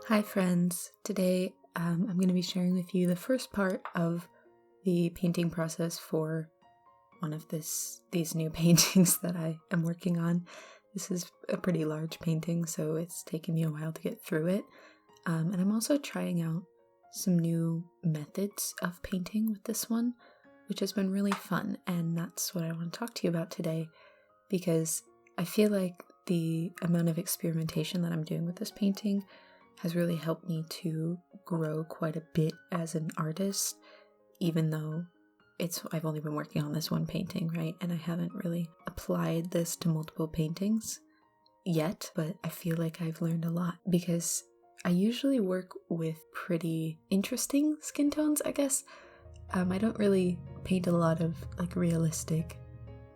Hi friends, today I'm going to be sharing with you the first part of the painting process for one of these new paintings that I am working on. This is a pretty large painting, so it's taken me a while to get through it. And I'm also trying out some new methods of painting with this one, which has been really fun, and that's what I want to talk to you about today, because I feel like the amount of experimentation that I'm doing with this painting has really helped me to grow quite a bit as an artist, even though I've only been working on this one painting, right? And I haven't really applied this to multiple paintings yet, but I feel like I've learned a lot because I usually work with pretty interesting skin tones, I guess. I don't really paint a lot of like realistic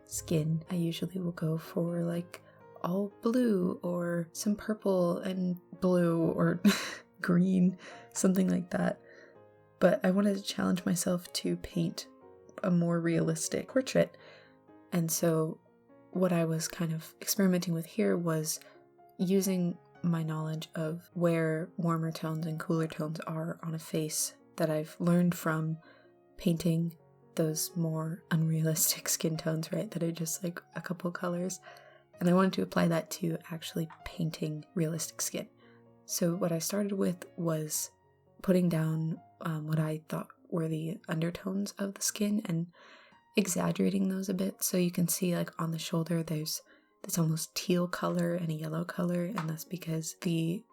skin. I usually will go for like all blue or some purple and blue or green, something like that. But I wanted to challenge myself to paint a more realistic portrait. And so what I was kind of experimenting with here was using my knowledge of where warmer tones and cooler tones are on a face that I've learned from painting those more unrealistic skin tones, right? That are just like a couple colors. And I wanted to apply that to actually painting realistic skin. So what I started with was putting down what I thought were the undertones of the skin and exaggerating those a bit. So you can see like on the shoulder there's this almost teal color and a yellow color, and that's because the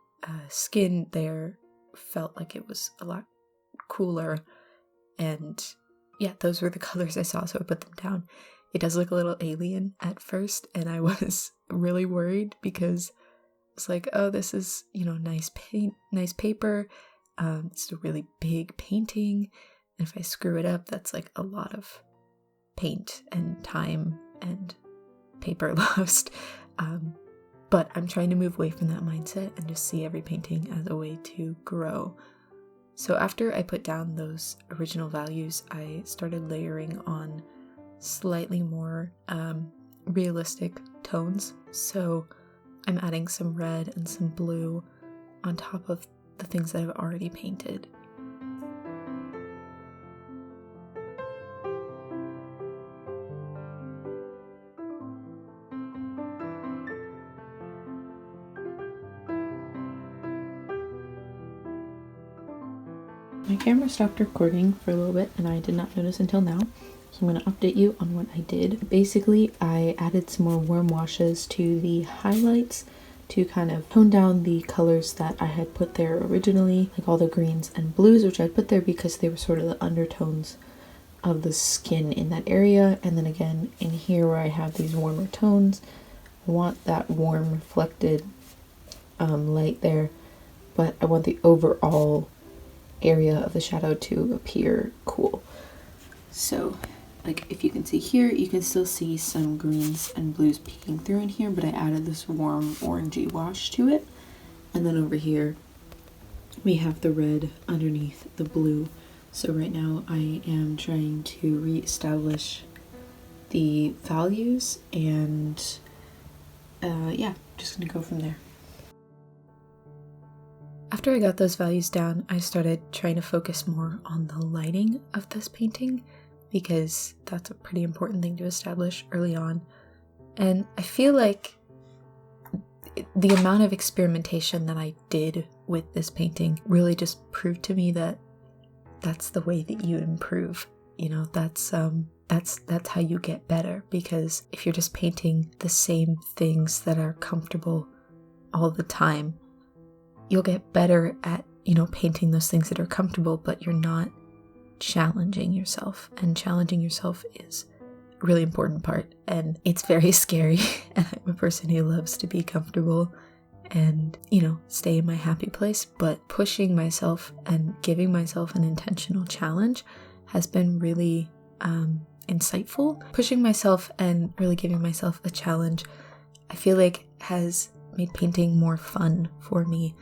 skin there felt like it was a lot cooler. And yeah, those were the colors I saw, so I put them down. It does look a little alien at first, and I was really worried because it's like, oh, this is, nice paint, nice paper. It's a really big painting. And if I screw it up, that's like a lot of paint and time and paper lost. But I'm trying to move away from that mindset and just see every painting as a way to grow. So after I put down those original values, I started layering on slightly more realistic tones. So I'm adding some red and some blue on top of the things that I've already painted. My camera stopped recording for a little bit and I did not notice until now. So I'm going to update you on what I did. Basically, I added some more warm washes to the highlights to kind of tone down the colors that I had put there originally, like all the greens and blues, which I put there because they were sort of the undertones of the skin in that area. And then again, in here where I have these warmer tones, I want that warm reflected light there, but I want the overall area of the shadow to appear cool. So like if you can see here, you can still see some greens and blues peeking through in here, but I added this warm orangey wash to it. And then over here we have the red underneath the blue. So right now I am trying to reestablish the values and yeah, just gonna go from there. After I got those values down, I started trying to focus more on the lighting of this painting because that's a pretty important thing to establish early on. And I feel like the amount of experimentation that I did with this painting really just proved to me that that's the way that you improve. That's how you get better, because if you're just painting the same things that are comfortable all the time, you'll get better at, painting those things that are comfortable, but you're not challenging yourself. And challenging yourself is a really important part. And it's very scary. And I'm a person who loves to be comfortable and, stay in my happy place. But pushing myself and giving myself an intentional challenge has been really insightful. Pushing myself and really giving myself a challenge, I feel like has made painting more fun for me,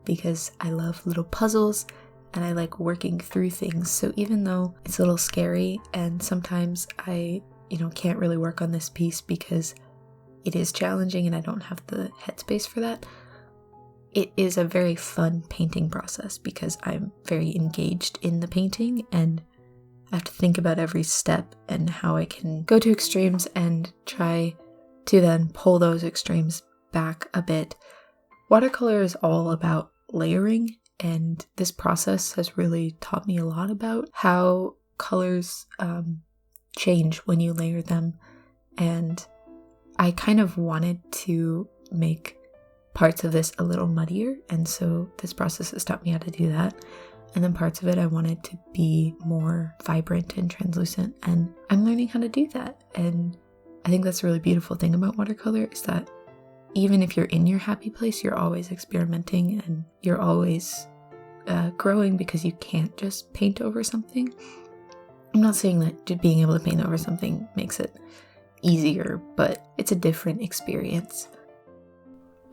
because I love little puzzles and I like working through things. So even though it's a little scary and sometimes I, can't really work on this piece because it is challenging and I don't have the headspace for that, it is a very fun painting process because I'm very engaged in the painting and I have to think about every step and how I can go to extremes and try to then pull those extremes back a bit. Watercolor is all about layering, and this process has really taught me a lot about how colors change when you layer them, and I kind of wanted to make parts of this a little muddier, and so this process has taught me how to do that. And then parts of it I wanted to be more vibrant and translucent, and I'm learning how to do that. And I think that's a really beautiful thing about watercolor, is that even if you're in your happy place, you're always experimenting and you're always growing, because you can't just paint over something. I'm not saying that just being able to paint over something makes it easier, but it's a different experience.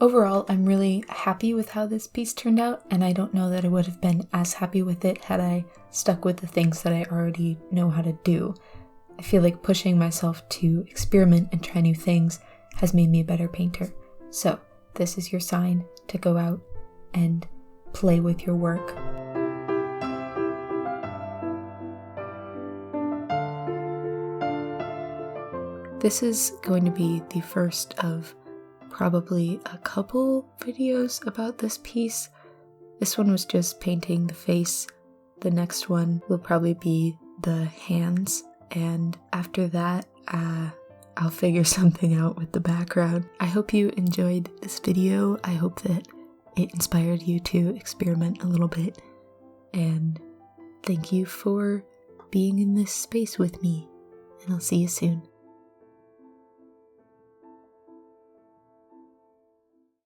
Overall, I'm really happy with how this piece turned out, and I don't know that I would have been as happy with it had I stuck with the things that I already know how to do. I feel like pushing myself to experiment and try new things has made me a better painter. So, this is your sign to go out and play with your work. This is going to be the first of probably a couple videos about this piece. This one was just painting the face. The next one will probably be the hands, and after that, I'll figure something out with the background. I hope you enjoyed this video. I hope that it inspired you to experiment a little bit, and thank you for being in this space with me, and I'll see you soon.